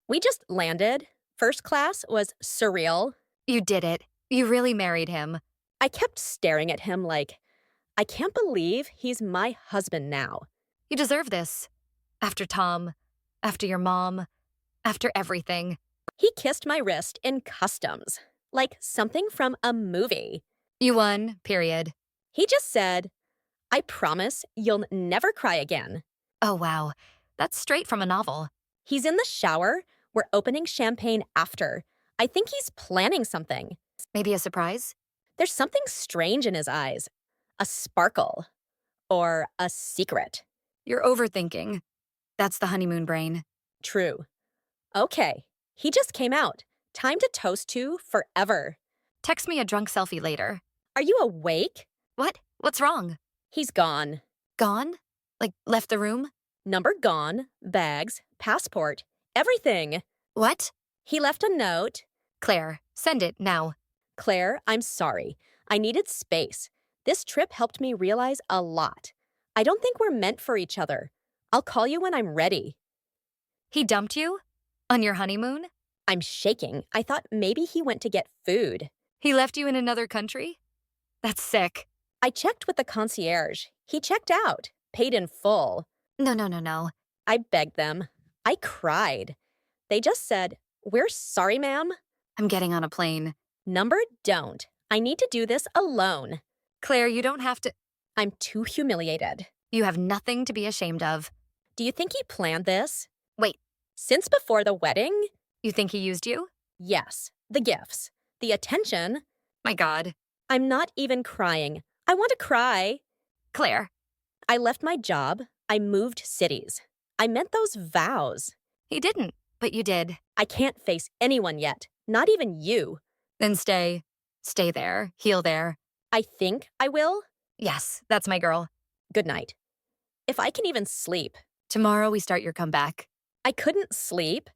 We just landed. First class was surreal. You did it. You really married him. I kept staring at him like, I can't believe he's my husband now. You deserve this. After Tom, after your mom, after everything. He kissed my wrist in customs, like something from a movie. You won, period. He just said, I promise you'll never cry again. Oh, wow. That's straight from a novel. He's in the shower. We're opening champagne after. I think he's planning something. Maybe a surprise? There's something strange in his eyes. A sparkle. Or a secret. You're overthinking. That's the honeymoon brain. True. Okay. He just came out. Time to toast to forever. Text me a drunk selfie later. Are you awake? What? What's wrong? He's gone. Gone? Like, left the room? Number gone, bags, passport, everything. What? He left a note. Claire, send it now. Claire, I'm sorry. I needed space. This trip helped me realize a lot. I don't think we're meant for each other. I'll call you when I'm ready. He dumped you? On your honeymoon? I'm shaking. I thought maybe he went to get food. He left you in another country? That's sick. I checked with the concierge. He checked out, paid in full. No. I begged them. I cried. They just said, "We're sorry, ma'am." I'm getting on a plane. Number don't. I need to do this alone. Claire, you don't have to. I'm too humiliated. You have nothing to be ashamed of. Do you think he planned this? Wait, Since before the wedding? you think he used you? Yes. The gifts. The attention. My God. I'm not even crying. I want to cry. Claire, I left my job. I moved cities. I meant those vows. he didn't, but you did. I can't face anyone yet. Not even you. Then stay. Stay there. Heal there. I think I will. Yes, that's my girl. Good night. If I can even sleep. Tomorrow we start your comeback. I couldn't sleep.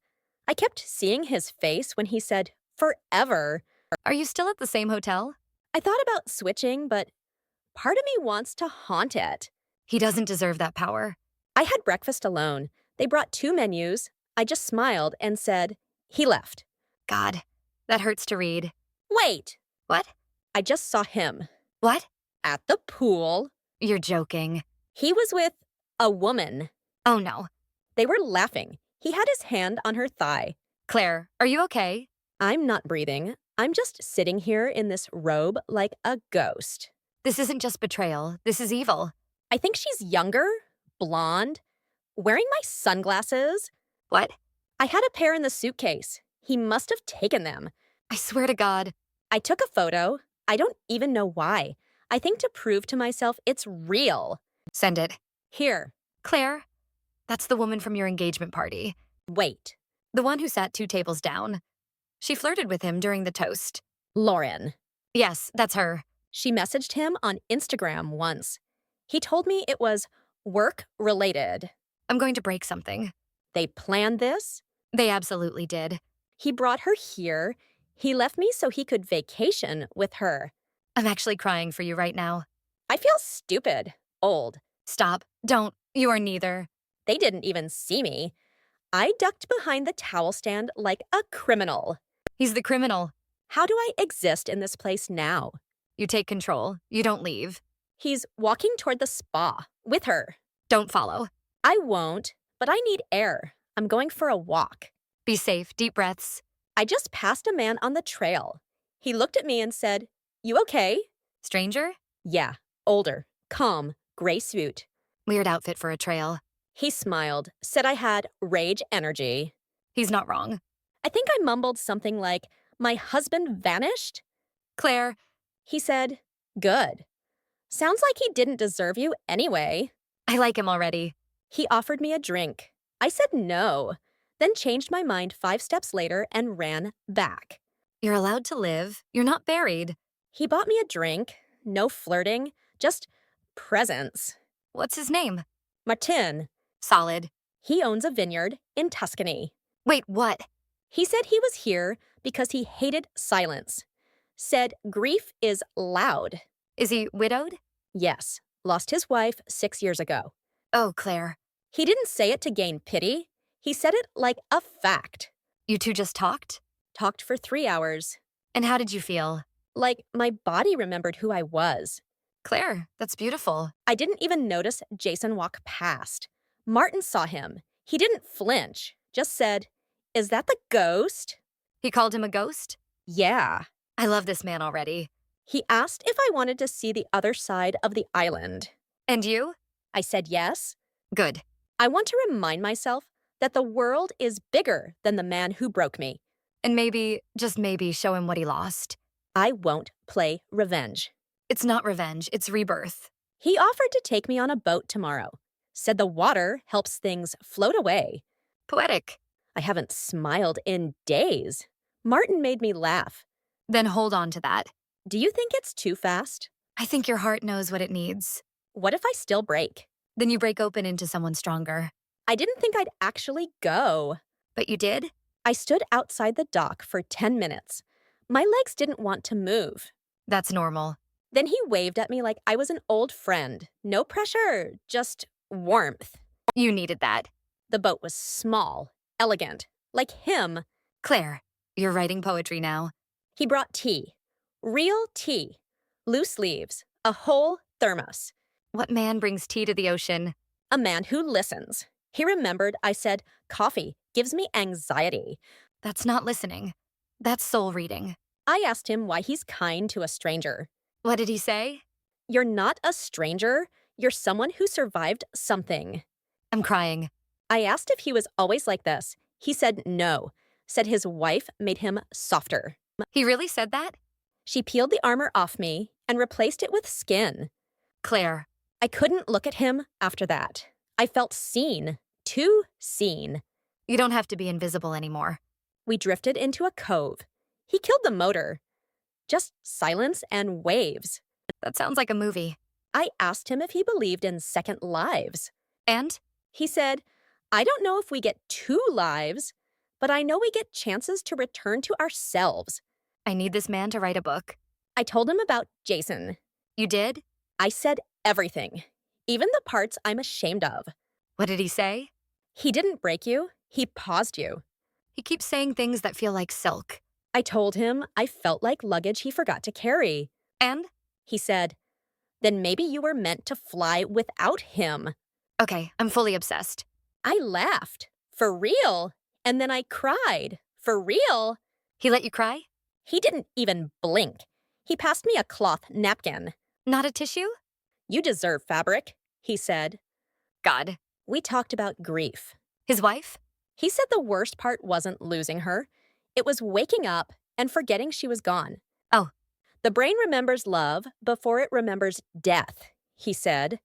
I kept seeing his face when he said, forever. Are you still at the same hotel? I thought about switching, but part of me wants to haunt it. He doesn't deserve that power. I had breakfast alone. They brought 2 menus. I just smiled and said, he left. God, that hurts to read. Wait, What? I just saw him What? at the pool. You're joking. He was with a woman. Oh no. They were laughing. He had his hand on her thigh. Claire, are you okay? I'm not breathing. I'm just sitting here in this robe like a ghost. This isn't just betrayal. This is evil. I think she's younger, blonde, wearing my sunglasses. What? I had a pair in the suitcase. He must have taken them. I swear to God. I took a photo. I don't even know why. I think to prove to myself it's real. Send it. Here, Claire, that's the woman from your engagement party. wait. The one who sat 2 tables down. She flirted with him during the toast. Lauren. Yes, that's her. She messaged him on Instagram once. He told me it was work-related. I'm going to break something. They planned this. They absolutely did. He brought her here. He left me so he could vacation with her. I'm actually crying for you right now. I feel stupid, old. Stop. Don't. You are neither. They didn't even see me. I ducked behind the towel stand like a criminal. He's the criminal. How do I exist in this place now? You take control. You don't leave. He's walking toward the spa with her. Don't follow. I won't, but I need air. I'm going for a walk. Be safe. Deep breaths. I just passed a man on the trail. He looked at me and said, "You okay?" Stranger? Yeah, older, calm, gray suit. Weird outfit for a trail. He smiled, said I had rage energy. He's not wrong. I think I mumbled something like, "My husband vanished?" Claire, He said, "Good. Sounds like he didn't deserve you anyway." I like him already. He offered me a drink. I said no, then changed my mind 5 steps later and ran back. You're allowed to live. You're not buried. He bought me a drink, no flirting, just presents. What's his name? Martin. Solid. He owns a vineyard in Tuscany. Wait, what? He said he was here because he hated silence. Said grief is loud. Is he widowed? Yes, lost his wife 6 years ago. Oh, Claire. He didn't say it to gain pity. He said it like a fact. You two just talked? Talked for 3 hours. And how did you feel? Like my body remembered who I was. Claire, that's beautiful. I didn't even notice Jason walk past. Martin saw him. He didn't flinch, just said, "Is that the ghost?" He called him a ghost? Yeah. I love this man already. He asked if I wanted to see the other side of the island. And you? I said yes. Good. I want to remind myself that the world is bigger than the man who broke me. And maybe, just maybe, show him what he lost. I won't play revenge. It's not revenge, it's rebirth. He offered to take me on a boat tomorrow. Said the water helps things float away. Poetic. I haven't smiled in days. Martin made me laugh. Then hold on to that. Do you think it's too fast? I think your heart knows what it needs. What if I still break? Then you break open into someone stronger. I didn't think I'd actually go. But you did? I stood outside the dock for 10 minutes. My legs didn't want to move. That's normal. Then he waved at me like I was an old friend. No pressure, just warmth. You needed that. The boat was small, elegant, like him. Claire, you're writing poetry now. He brought tea. Real tea. Loose leaves. A whole thermos. What man brings tea to the ocean? A man who listens. He remembered I said, "Coffee gives me anxiety." That's not listening. That's soul reading. I asked him why he's kind to a stranger. What did he say? "You're not a stranger. You're someone who survived something." I'm crying. I asked if he was always like this. He said no. Said his wife made him softer. He really said that? She peeled the armor off me and replaced it with skin. Claire, I couldn't look at him after that. I felt seen. Too seen. you don't have to be invisible anymore. We drifted into a cove. He killed the motor. Just silence and waves. That sounds like a movie. I asked him if he believed in second lives. And? He said, "I don't know if we get 2 lives, but I know we get chances to return to ourselves." I need this man to write a book. I told him about Jason. You did? I said everything, even the parts I'm ashamed of. What did he say? He didn't break you. He paused you. He keeps saying things that feel like silk. I told him I felt like luggage he forgot to carry. And? He said, "Then maybe you were meant to fly without him." Okay, I'm fully obsessed. I laughed. For real. And then I cried. For real. He let you cry? He didn't even blink. He passed me a cloth napkin. Not a tissue? "You deserve fabric," he said. God. We talked about grief. His wife? He said the worst part wasn't losing her. It was waking up and forgetting she was gone. Oh. The brain remembers love before it remembers death, he said.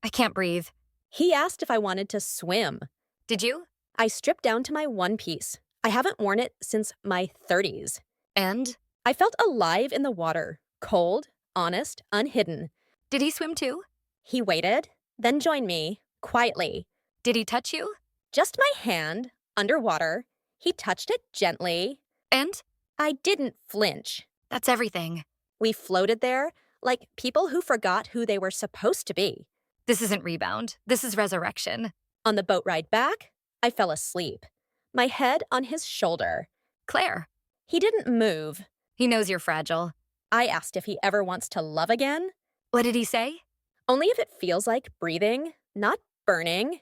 I can't breathe. He asked if I wanted to swim. Did you? I stripped down to my one piece. I haven't worn it since my 30s. And? I felt alive in the water, cold, honest, unhidden. Did he swim too? He waited, then joined me, quietly. Did he touch you? Just my hand, underwater. He touched it gently. And? I didn't flinch. That's everything. We floated there like people who forgot who they were supposed to be. This isn't rebound. This is resurrection. On the boat ride back, I fell asleep, my head on his shoulder. Claire. He didn't move. He knows you're fragile. I asked if he ever wants to love again. What did he say? Only if it feels like breathing, not burning.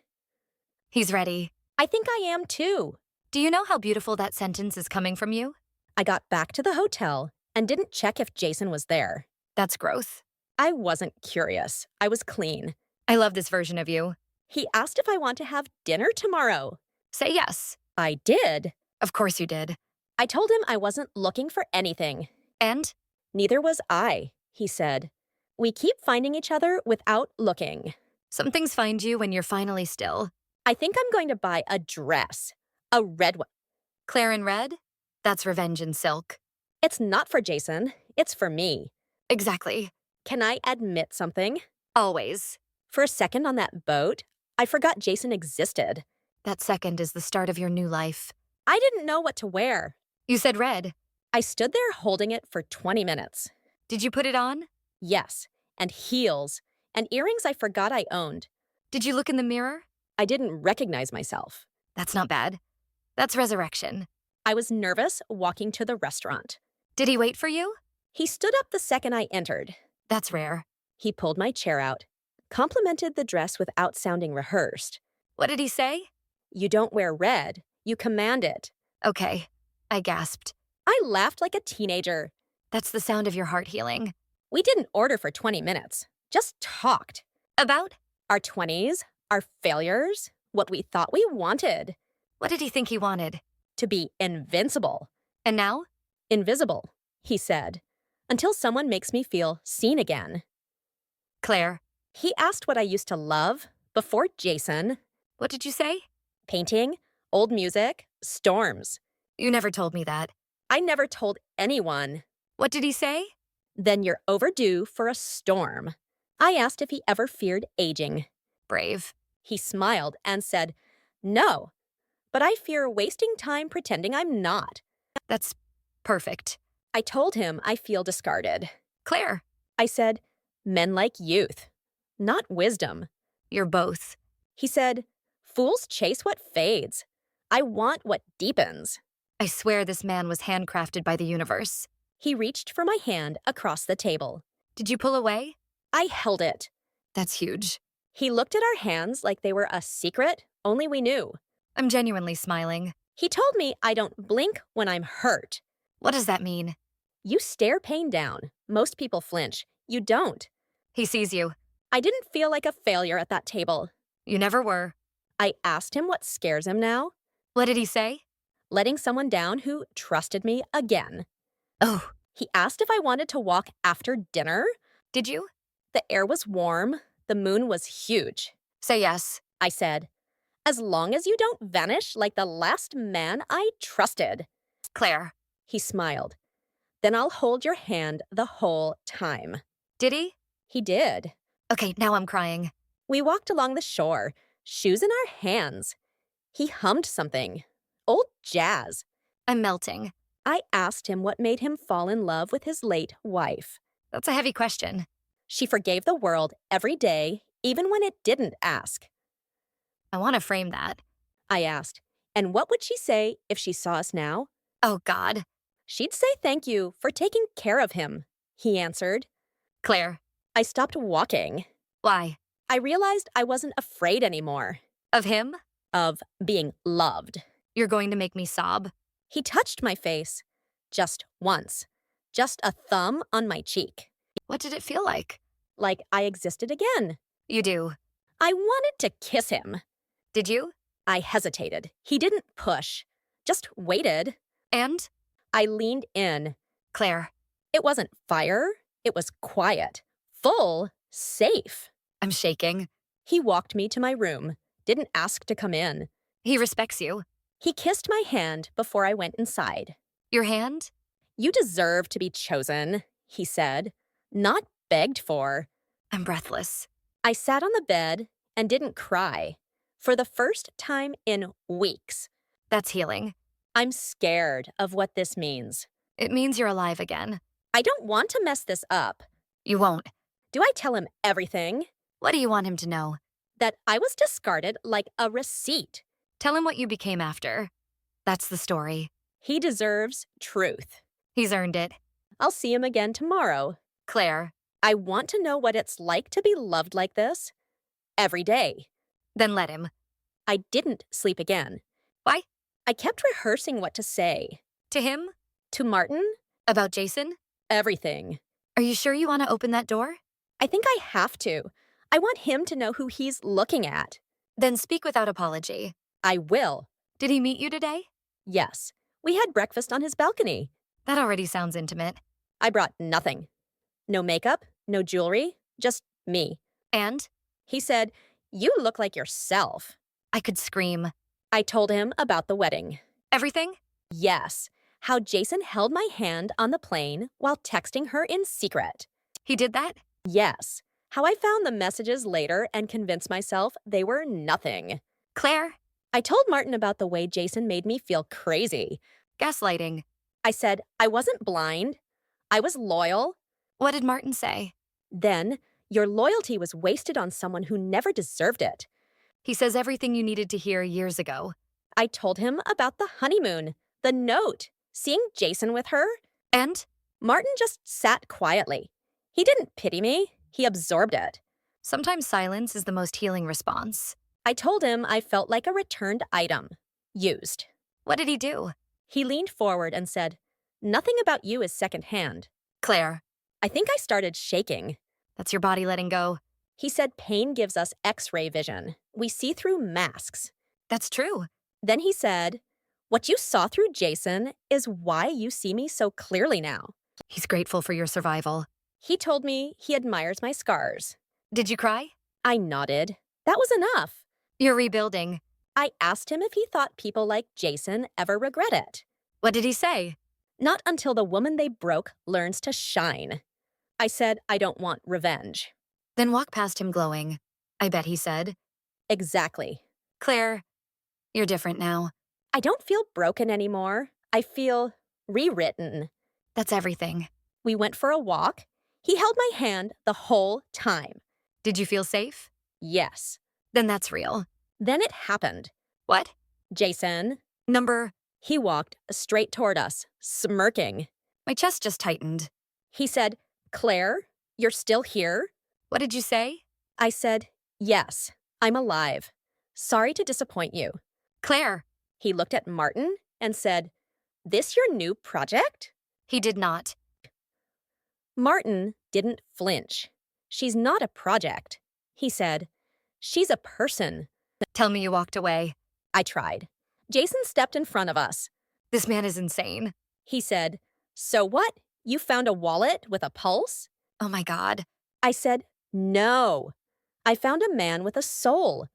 He's ready. I think I am too. Do you know how beautiful that sentence is coming from you? I got back to the hotel and didn't check if Jason was there. That's growth. I wasn't curious. I was clean. I love this version of you. He asked if I want to have dinner tomorrow. Say yes. I did. Of course you did. I told him I wasn't looking for anything. And? Neither was I, he said. We keep finding each other without looking. Some things find you when you're finally still. I think I'm going to buy a dress. A red one. Claire in red? That's revenge in silk. It's not for Jason. It's for me. Exactly. Can I admit something? Always. For a second on that boat, I forgot Jason existed. That second is the start of your new life. I didn't know what to wear. You said red. I stood there holding it for 20 minutes. Did you put it on? Yes, and heels, and earrings I forgot I owned. Did you look in the mirror? I didn't recognize myself. That's not bad. That's resurrection. I was nervous walking to the restaurant. Did he wait for you? He stood up the second I entered. That's rare. He pulled my chair out, complimented the dress without sounding rehearsed. What did he say? You don't wear red. You command it. Okay. I gasped. I laughed like a teenager. That's the sound of your heart healing. We didn't order for 20 minutes, just talked. About? Our 20s, our failures, what we thought we wanted. What did he think he wanted? To be invincible. And now? Invisible, he said, until someone makes me feel seen again. Claire. He asked what I used to love before Jason. What did you say? Painting, old music, storms. You never told me that. I never told anyone. What did he say? Then you're overdue for a storm. I asked if he ever feared aging. Brave. He smiled and said, No, but I fear wasting time pretending I'm not. That's perfect. I told him I feel discarded. Claire. I said, Men like youth, not wisdom. You're both. He said, Fools chase what fades. I want what deepens. I swear this man was handcrafted by the universe. He reached for my hand across the table. Did you pull away? I held it. That's huge. He looked at our hands like they were a secret only we knew. I'm genuinely smiling. He told me I don't blink when I'm hurt. What does that mean? You stare pain down. Most people flinch. You don't. He sees you. I didn't feel like a failure at that table. You never were. I asked him what scares him now. What did he say? Letting someone down who trusted me again. Oh, He asked if I wanted to walk after dinner. did you? The air was warm. The moon was huge. Say yes. I said, As long as you don't vanish like the last man I trusted. Claire. He smiled. Then I'll hold your hand the whole time. Did he? He did. Okay, now I'm crying. We walked along the shore, shoes in our hands. He hummed something. Old jazz. I'm melting. I asked him what made him fall in love with his late wife. That's a heavy question. She forgave the world every day, even when it didn't ask. I want to frame that. I asked, and what would she say if she saw us now? Oh, God. She'd say thank you for taking care of him, he answered. Claire. I stopped walking. Why? I realized I wasn't afraid anymore Of him? of being loved. You're going to make me sob. He touched my face. Just once. Just a thumb on my cheek. What did it feel like? Like I existed again. You do. I wanted to kiss him. Did you? I hesitated. He didn't push. Just waited. And? I leaned in. Claire. It wasn't fire. It was quiet. Full. Safe. I'm shaking. He walked me to my room. Didn't ask to come in. He respects you. He kissed my hand before I went inside. Your hand? You deserve to be chosen, he said. Not begged for. I'm breathless. I sat on the bed and didn't cry. For the first time in weeks. That's healing. I'm scared of what this means. It means you're alive again. I don't want to mess this up. You won't. Do I tell him everything? What do you want him to know? That I was discarded like a receipt. Tell him what you became after. That's the story. He deserves truth. He's earned it. I'll see him again tomorrow. Claire. I want to know what it's like to be loved like this. Every day. Then let him. I didn't sleep again. Why? I kept rehearsing what to say. To him? To Martin, About Jason? everything. Are you sure you want to open that door? I think I have to. I want him to know who he's looking at. Then speak without apology. I will. Did he meet you today? Yes. We had breakfast on his balcony. That already sounds intimate. I brought nothing. No makeup, no jewelry, just me. And? He said, You look like yourself. I could scream. I told him about the wedding. Everything? Yes. How Jason held my hand on the plane while texting her in secret. He did that? Yes. How I found the messages later and convinced myself they were nothing. Claire? I told Martin about the way Jason made me feel crazy. Gaslighting. I said I wasn't blind. I was loyal. What did Martin say? Then, your loyalty was wasted on someone who never deserved it. He says everything you needed to hear years ago. I told him about the honeymoon, The note. Seeing Jason with her? And? Martin just sat quietly. He didn't pity me, he absorbed it. Sometimes silence is the most healing response. I told him I felt like a returned item. Used. What did he do? He leaned forward and said, "Nothing about you is secondhand." Claire, I think I started shaking. that's your body letting go. He said pain gives us X-ray vision. We see through masks. That's true. Then he said, "What you saw through Jason is why you see me so clearly now." He's grateful for your survival. He told me he admires my scars. Did you cry? I nodded. That was enough. You're rebuilding. I asked him if he thought people like Jason ever regret it. What did he say? Not until the woman they broke learns to shine. I said I don't want revenge. Then walk past him glowing. I bet he said. Exactly. Claire, you're different now. I don't feel broken anymore. I feel rewritten. That's everything. We went for a walk. He held my hand the whole time. Did you feel safe? Yes. Then that's real. Then it happened. What? Jason. Number? He walked straight toward us, smirking. My chest just tightened. He said, "Claire, you're still here?" What did you say? I said, "Yes, I'm alive. Sorry to disappoint you." Claire. He looked at Martin and said, "This your new project?" He did not. Martin didn't flinch. "She's not a project." He said, "She's a person." Tell me you walked away. I tried. Jason stepped in front of us. This man is insane. He said, "So what? You found a wallet with a pulse?" Oh my God. I said, "No. I found a man with a soul."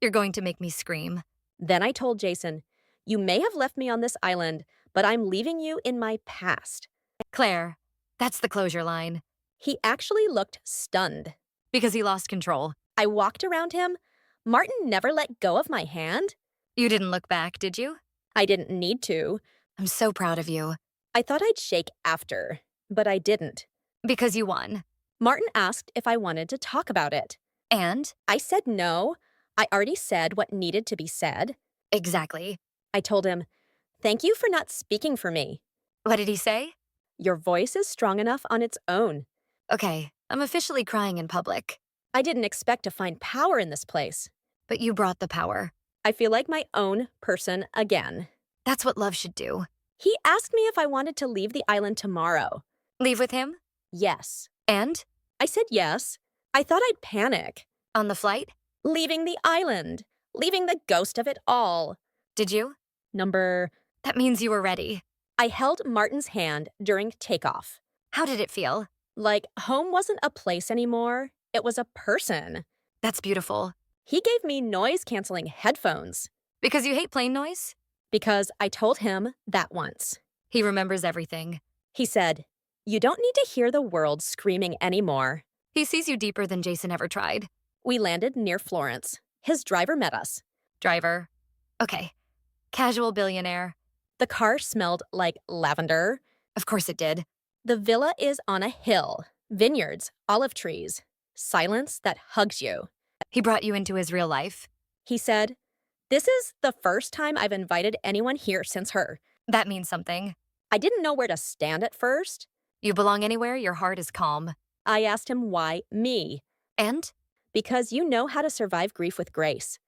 You're going to make me scream. Then I told Jason, "You may have left me on this island, but I'm leaving you in my past." Claire, that's the closure line. He actually looked stunned. Because he lost control. I walked around him. Martin never let go of my hand. You didn't look back, did you? I didn't need to. I'm so proud of you. I thought I'd shake after, but I didn't. Because you won. Martin asked if I wanted to talk about it. And? I said no. I already said what needed to be said. Exactly. I told him, "Thank you for not speaking for me. What did he say? Your voice is strong enough on its own." Okay, I'm officially crying in public. I didn't expect to find power in this place. But you brought the power. I feel like my own person again. That's what love should do. He asked me if I wanted to leave the island tomorrow. Leave with him? Yes. And? I said yes. I thought I'd panic. On the flight? Leaving the island. Leaving the ghost of it all. Did you? Number. That means you were ready. I held Martin's hand during takeoff. How did it feel? Like home wasn't a place anymore. It was a person. That's beautiful. He gave me noise-canceling headphones. Because you hate plane noise? Because I told him that once. He remembers everything. He said, "You don't need to hear the world screaming anymore." He sees you deeper than Jason ever tried. We landed near Florence. His driver met us. Driver. Okay. Casual billionaire. The car smelled like lavender. Of course it did. The villa is on a hill. Vineyards, olive trees. Silence that hugs you. He brought you into his real life. He said, "This is the first time I've invited anyone here since her." That means something. I didn't know where to stand at first. You belong anywhere your heart is calm. I asked him why me. And? Because you know how to survive grief with grace.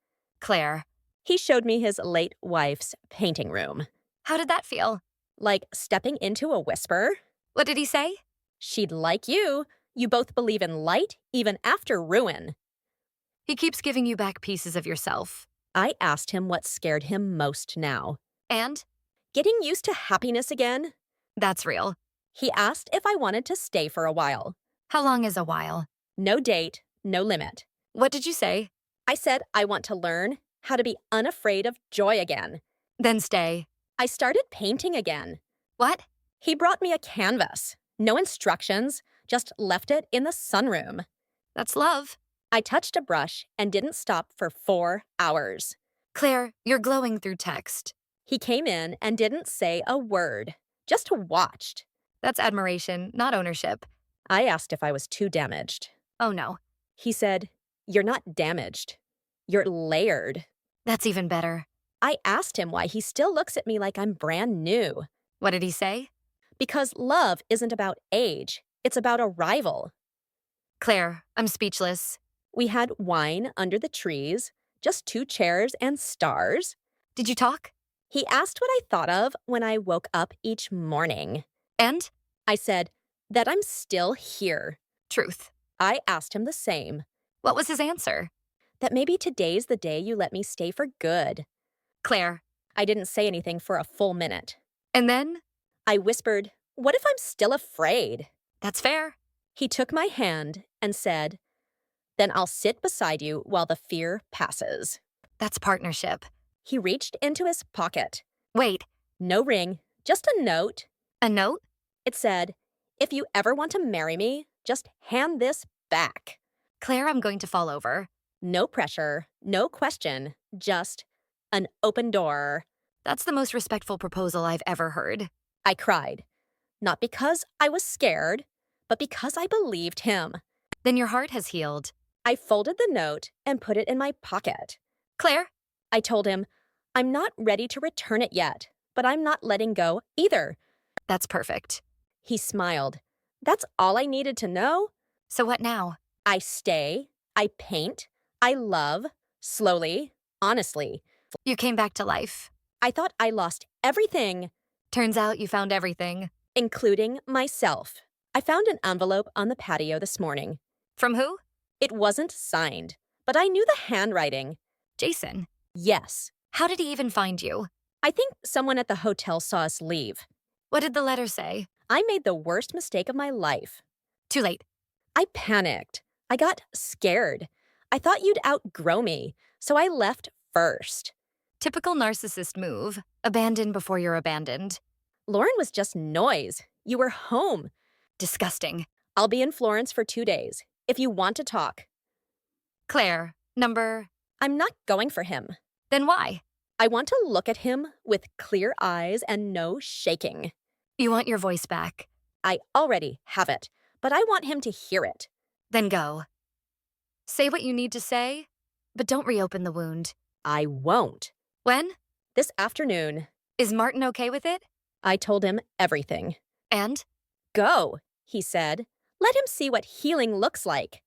Claire. He showed me his late wife's painting room. How did that feel? Like stepping into a whisper. What did he say? "She'd like you. You both believe in light, even after ruin." He keeps giving you back pieces of yourself. I asked him what scared him most now. And? Getting used to happiness again. That's real. He asked if I wanted to stay for a while. How long is a while? No date, no limit. What did you say? I said I want to learn how to be unafraid of joy again. Then stay. I started painting again. What? He brought me a canvas. No instructions, just left it in the sunroom. That's love. I touched a brush and didn't stop for 4 hours. Claire, you're glowing through text. He came in and didn't say a word, just watched. That's admiration, not ownership. I asked if I was too damaged. Oh no. He said, "You're not damaged. You're layered." That's even better. I asked him why he still looks at me like I'm brand new. What did he say? Because love isn't about age, it's about arrival. Claire, I'm speechless. We had wine under the trees, just 2 chairs and stars. Did you talk? He asked what I thought of when I woke up each morning. And? I said, that I'm still here. Truth. I asked him the same, What was his answer? that maybe today's the day you let me stay for good. Claire. I didn't say anything for a full minute. And then? I whispered, what if I'm still afraid? That's fair. He took my hand and said, then I'll sit beside you while the fear passes. That's partnership. He reached into his pocket. Wait, No ring, just a note. a note? It said, if you ever want to marry me, just hand this back. Claire, I'm going to fall over. No pressure, no question, just an open door. That's the most respectful proposal I've ever heard. I cried. Not because I was scared, but because I believed him. Then your heart has healed. I folded the note and put it in my pocket. Claire? I told him, I'm not ready to return it yet, but I'm not letting go either. That's perfect. He smiled. That's all I needed to know. So what now? I stay, I paint, I love, slowly, honestly. You came back to life. I thought I lost everything, Turns out you found everything. including myself. I found an envelope on the patio this morning. From who? It wasn't signed, but I knew the handwriting. Jason. Yes. How did he even find you? I think someone at the hotel saw us leave. What did the letter say? I made the worst mistake of my life. Too late. I panicked. I got scared. I thought you'd outgrow me, so I left first. Typical narcissist move. Abandon before you're abandoned. Lauren was just noise. You were home. Disgusting. I'll be in Florence for 2 days, if you want to talk. Claire, number. I'm not going for him. Then why? I want to look at him with clear eyes and no shaking. You want your voice back. I already have it, but I want him to hear it. Then go. Say what you need to say, but don't reopen the wound. I won't. When? This afternoon, Is Martin okay with it? I told him everything. And? Go, he said. Let him see what healing looks like.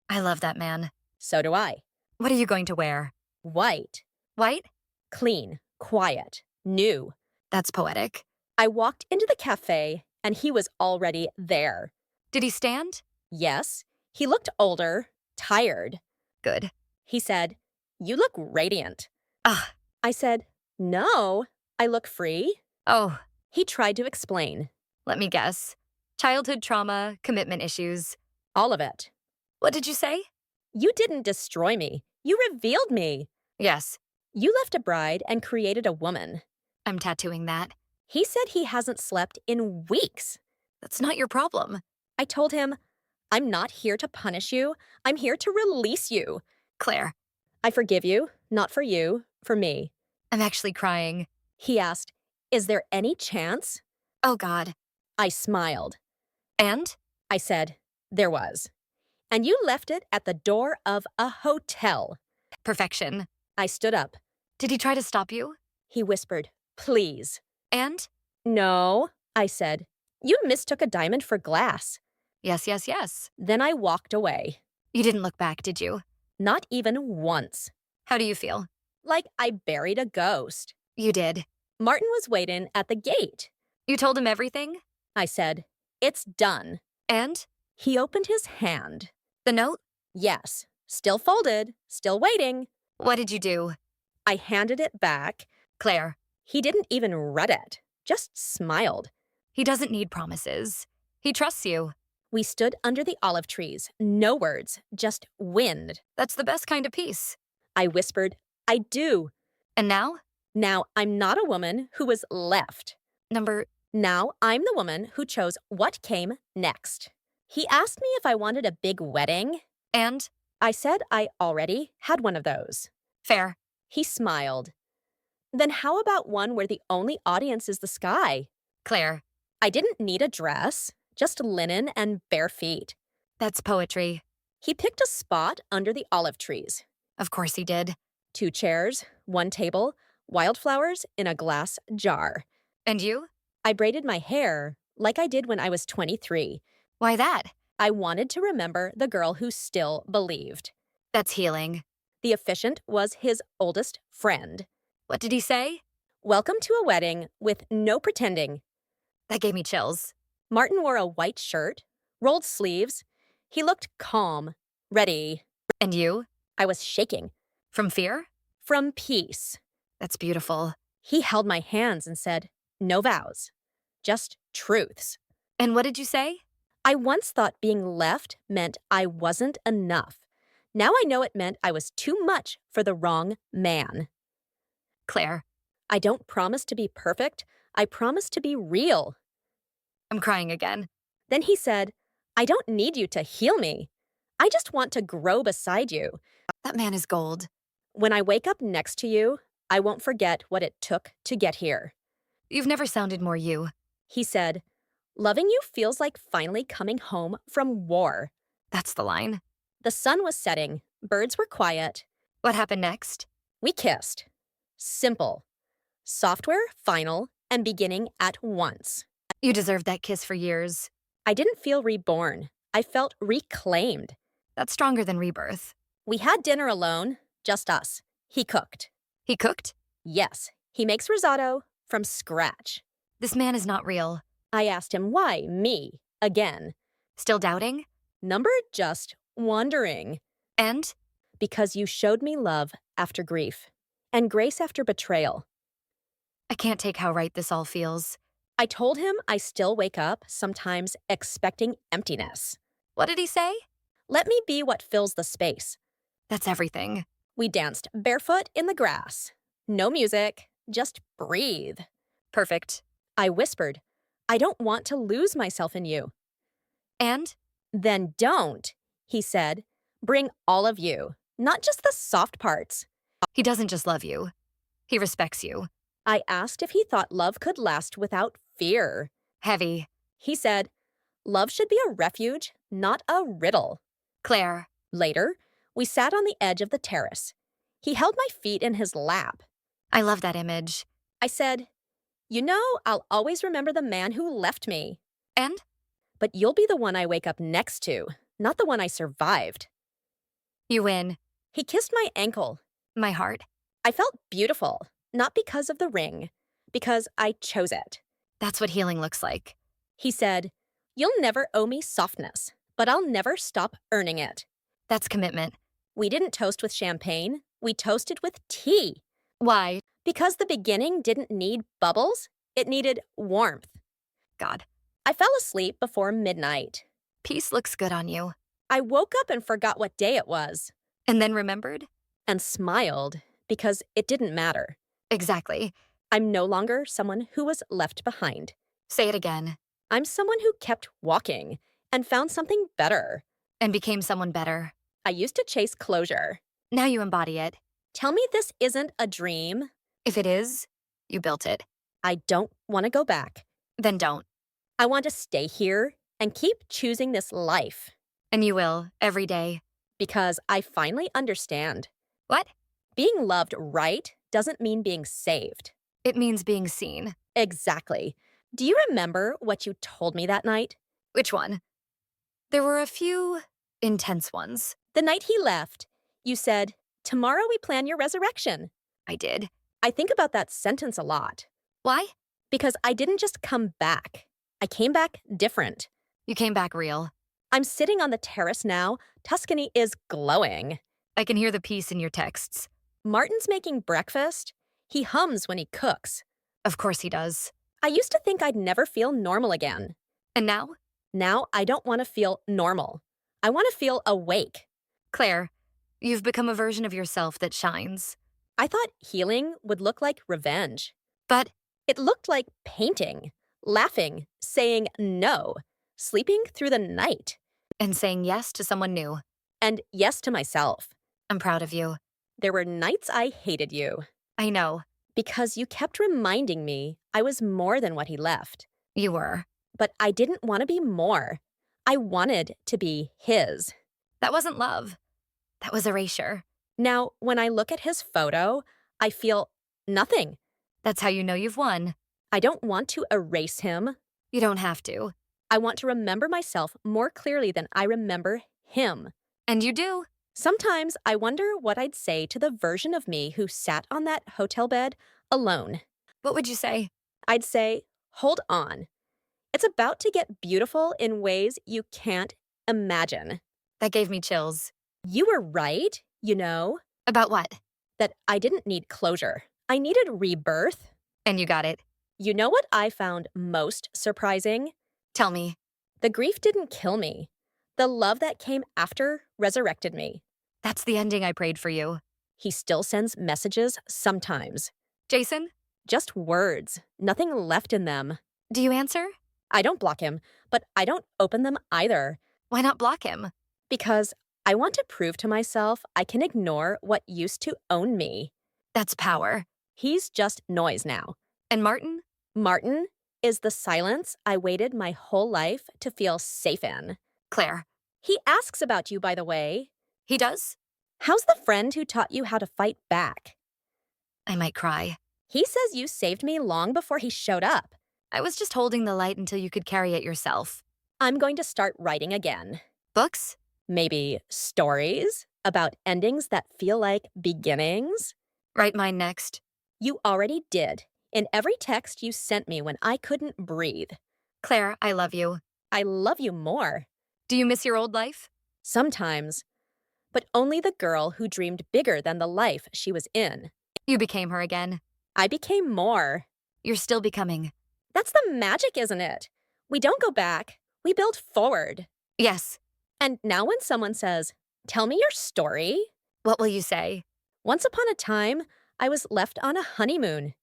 I love that man. So do I. What are you going to wear? White, White? clean, quiet, new. That's poetic. I walked into the cafe, and he was already there. Did he stand? Yes, he looked older, tired. Good. He said, you look radiant. Ah. I said, no, I look free. Oh, He tried to explain. let me guess. Childhood trauma, commitment issues. All of it. What did you say? You didn't destroy me. You revealed me. Yes, You left a bride and created a woman. I'm tattooing that. He said he hasn't slept in weeks. That's not your problem. I told him, I'm not here to punish you. I'm here to release you. Claire, I forgive you, not for you, for me. I'm actually crying. He asked, is there any chance? Oh God. I smiled. And? I said, there was. And you left it at the door of a hotel. Perfection. I stood up. Did he try to stop you? He whispered, please. And? No, I said. You mistook a diamond for glass. Yes, yes, yes. Then I walked away. You didn't look back, did you? Not even once. How do you feel? Like I buried a ghost. You did. Martin was waiting at the gate. You told him everything? I said, it's done. And? He opened his hand. The note? Yes, still folded, still waiting. What did you do? I handed it back. Claire, He didn't even read it, just smiled. he doesn't need promises. He trusts you. We stood under the olive trees, no words, just wind. That's the best kind of peace. I whispered, I do. And now? Now I'm not a woman who was left. Number. Now I'm the woman who chose what came next. He asked me if I wanted a big wedding. And? I said I already had one of those. Fair. He smiled. Then how about one where the only audience is the sky? Claire, I didn't need a dress, just linen and bare feet. that's poetry. He picked a spot under the olive trees. Of course he did. 2 chairs, 1 table, Wildflowers in a glass jar. And you? I braided my hair like I did when I was 23. Why that? I wanted to remember the girl who still believed. That's healing. The officiant was his oldest friend. What did he say? Welcome to a wedding with no pretending. That gave me chills. Martin wore a white shirt, rolled sleeves. He looked calm, ready. And you? I was shaking. From fear? From peace. That's beautiful. He held my hands and said, no vows, just truths. And what did you say? I once thought being left meant I wasn't enough. Now I know it meant I was too much for the wrong man. Claire, I don't promise to be perfect. I promise to be real. I'm crying again. Then he said, I don't need you to heal me. I just want to grow beside you. That man is gold. When I wake up next to you, I won't forget what it took to get here. You've never sounded more you. He said, loving you feels like finally coming home from war. That's the line. The sun was setting. Birds were quiet. What happened next? We kissed. Simple. Software, final, and beginning at once. You deserved that kiss for years. I didn't feel reborn. I felt reclaimed. That's stronger than rebirth. We had dinner alone, just us. He cooked. He cooked? Yes, he makes risotto from scratch. This man is not real. I asked him why me again. Still doubting? Number just wondering. And? Because you showed me love after grief and grace after betrayal. I can't take how right this all feels. I told him I still wake up, sometimes expecting emptiness. What did he say? Let me be what fills the space. That's everything. We danced barefoot in the grass. No music, just breathe. Perfect. I whispered, I don't want to lose myself in you. And? Then don't, he said. Bring all of you, not just the soft parts. He doesn't just love you. He respects you. I asked if he thought love could last without fear. Heavy. He said, love should be a refuge, not a riddle. Claire. Later, we sat on the edge of the terrace. He held my feet in his lap. I love that image. I said, you know, I'll always remember the man who left me. And? But you'll be the one I wake up next to, not the one I survived. You win. He kissed my ankle. My heart. I felt beautiful, not because of the ring, because I chose it. That's what healing looks like. He said, you'll never owe me softness, but I'll never stop earning it. That's commitment. We didn't toast with champagne. We toasted with tea. Why? Because the beginning didn't need bubbles. It needed warmth. God. I fell asleep before midnight. Peace looks good on you. I woke up and forgot what day it was. And then remembered? And smiled because it didn't matter. Exactly. I'm no longer someone who was left behind. Say it again. I'm someone who kept walking and found something better. And became someone better. I used to chase closure. Now you embody it. Tell me this isn't a dream. If it is, you built it. I don't want to go back. Then don't. I want to stay here and keep choosing this life. And you will, every day. Because I finally understand. What? Being loved right doesn't mean being saved. It means being seen. Exactly. Do you remember what you told me that night? Which one? There were a few intense ones. The night he left, you said, tomorrow we plan your resurrection. I did. I think about that sentence a lot. Why? Because I didn't just come back. I came back different. You came back real. I'm sitting on the terrace now. Tuscany is glowing. I can hear the peace in your texts. Martin's making breakfast. He hums when he cooks. Of course he does. I used to think I'd never feel normal again. And now? Now I don't want to feel normal. I want to feel awake. Claire, you've become a version of yourself that shines. I thought healing would look like revenge. But It looked like painting, laughing, saying no, sleeping through the night, and saying yes to someone new. and yes to myself. I'm proud of you. There were nights I hated you I know. because you kept reminding me I was more than what he left. You were. But I didn't want to be more. I wanted to be his. That wasn't love. That was erasure. Now, when I look at his photo, I feel Nothing. That's how you know you've won. I don't want to erase him. You don't have to. I want to remember myself more clearly than I remember him. And you do. Sometimes I wonder what I'd say to the version of me who sat on that hotel bed alone. What would you say? I'd say, hold on. It's about to get beautiful in ways you can't imagine. That gave me chills. You were right, you know, About what? that I didn't need closure. I needed rebirth. And you got it. You know what I found most surprising? Tell me. The grief didn't kill me. The love that came after resurrected me. That's the ending I prayed for you. He still sends messages sometimes. Jason, Just words, nothing left in them. do you answer? I don't block him, but I don't open them either Why not block him? because I want to prove to myself I can ignore what used to own me. That's power. He's just noise now. And Martin? Martin is the silence I waited my whole life to feel safe in. Claire. He asks about you, by the way. He does? How's the friend who taught you how to fight back? I might cry. He says you saved me long before he showed up. I was just holding the light until you could carry it yourself. I'm going to start writing again. Books? Maybe stories about endings that feel like beginnings? Write mine next. You already did, in every text you sent me when I couldn't breathe. Claire, I love you. I love you more. Do you miss your old life? Sometimes. But only the girl who dreamed bigger than the life she was in. You became her again. I became more. You're still becoming. That's the magic, isn't it? We don't go back. We build forward. Yes. And now when someone says, tell me your story, What will you say? once upon a time, I was left on a honeymoon.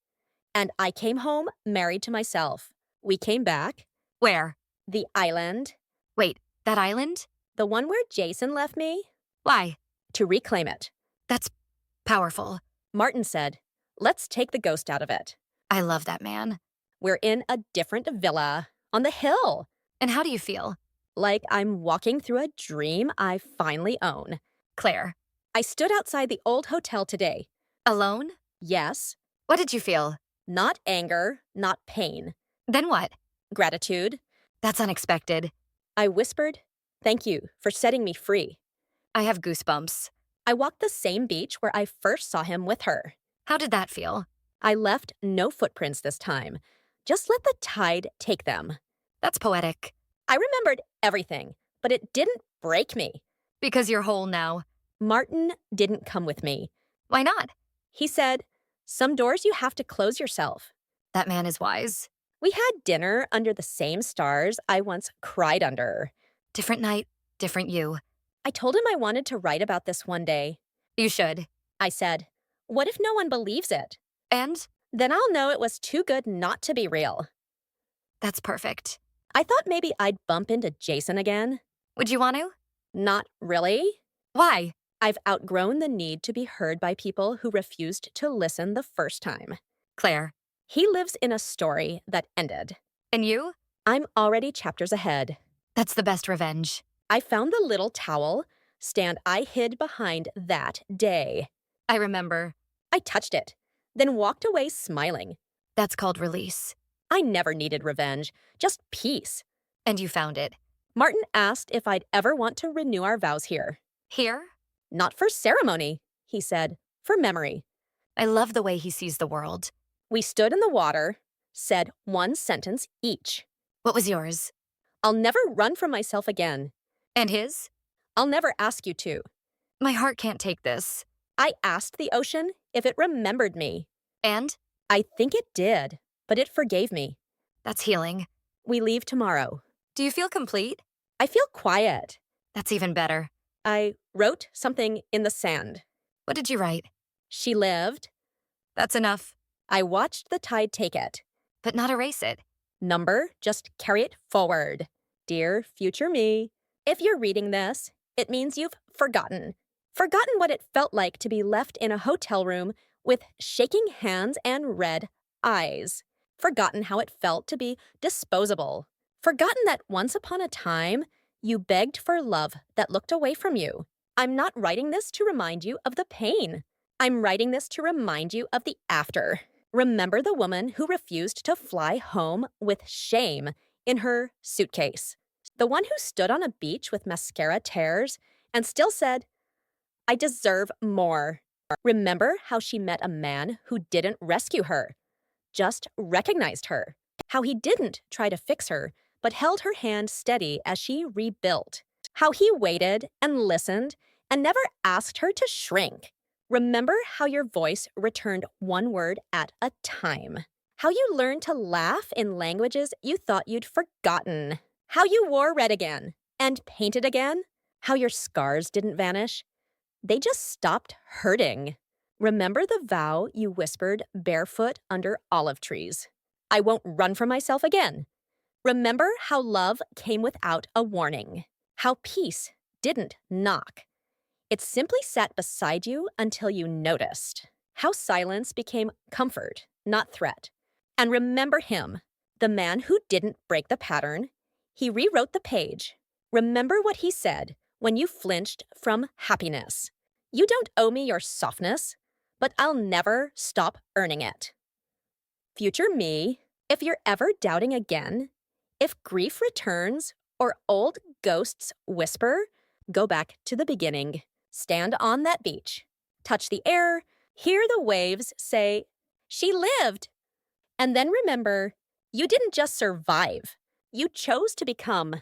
And I came home married to myself. We came back. Where? The island. Wait, that island? The one where Jason left me. Why? To reclaim it. That's powerful. Martin said, let's take the ghost out of it. I love that man. We're in a different villa on the hill. And how do you feel? Like I'm walking through a dream I finally own. Claire. I stood outside the old hotel today. Alone? Yes, What did you feel? not anger, not pain. Then what? Gratitude. That's unexpected. I whispered, thank you for setting me free. I have goosebumps. I walked the same beach where I first saw him with her. How did that feel? I left no footprints this time. Just let the tide take them. That's poetic. I remembered everything, but it didn't break me. Because you're whole now. Martin didn't come with me. Why not? He said, some doors you have to close yourself. That man is wise. We had dinner under the same stars I once cried under. Different night, different you. I told him I wanted to write about this one day. You should. I said, what if no one believes it? And? Then I'll know it was too good not to be real. That's perfect. I thought maybe I'd bump into Jason again. Would you want to? Not really. Why? I've outgrown the need to be heard by people who refused to listen the first time. Claire. He lives in a story that ended. And you? I'm already chapters ahead. That's the best revenge. I found the little towel stand I hid behind that day. I remember. I touched it, then walked away smiling. That's called release. I never needed revenge, just peace. And you found it. Martin asked if I'd ever want to renew our vows here. Here? Not for ceremony, he said, for memory. I love the way he sees the world. We stood in the water, said one sentence each. What was yours? I'll never run from myself again. And his? I'll never ask you to. My heart can't take this. I asked the ocean if it remembered me. And? I think it did, but it forgave me. That's healing. We leave tomorrow. Do you feel complete? I feel quiet. That's even better. I wrote something in the sand. What did you write? She lived. That's enough. I watched the tide take it. But not erase it. Number, just carry it forward. Dear future me, if you're reading this, it means you've forgotten. Forgotten what it felt like to be left in a hotel room with shaking hands and red eyes. Forgotten how it felt to be disposable. Forgotten that once upon a time, you begged for love that looked away from you. I'm not writing this to remind you of the pain. I'm writing this to remind you of the after. Remember the woman who refused to fly home with shame in her suitcase? The one who stood on a beach with mascara tears and still said, I deserve more. Remember how she met a man who didn't rescue her, just recognized her. How he didn't try to fix her, but held her hand steady as she rebuilt. How he waited and listened and never asked her to shrink. Remember how your voice returned one word at a time. How you learned to laugh in languages you thought you'd forgotten. How you wore red again and painted again. How your scars didn't vanish. They just stopped hurting. Remember the vow you whispered barefoot under olive trees. I won't run from myself again. Remember how love came without a warning. How peace didn't knock. It simply sat beside you until you noticed. How silence became comfort, not threat. And remember him, the man who didn't break the pattern. He rewrote the page. Remember what he said when you flinched from happiness. You don't owe me your softness, but I'll never stop earning it. Future me, if you're ever doubting again, if grief returns or old ghosts whisper, go back to the beginning. Stand on that beach, touch the air, hear the waves say, she lived. And then remember, you didn't just survive. You chose to become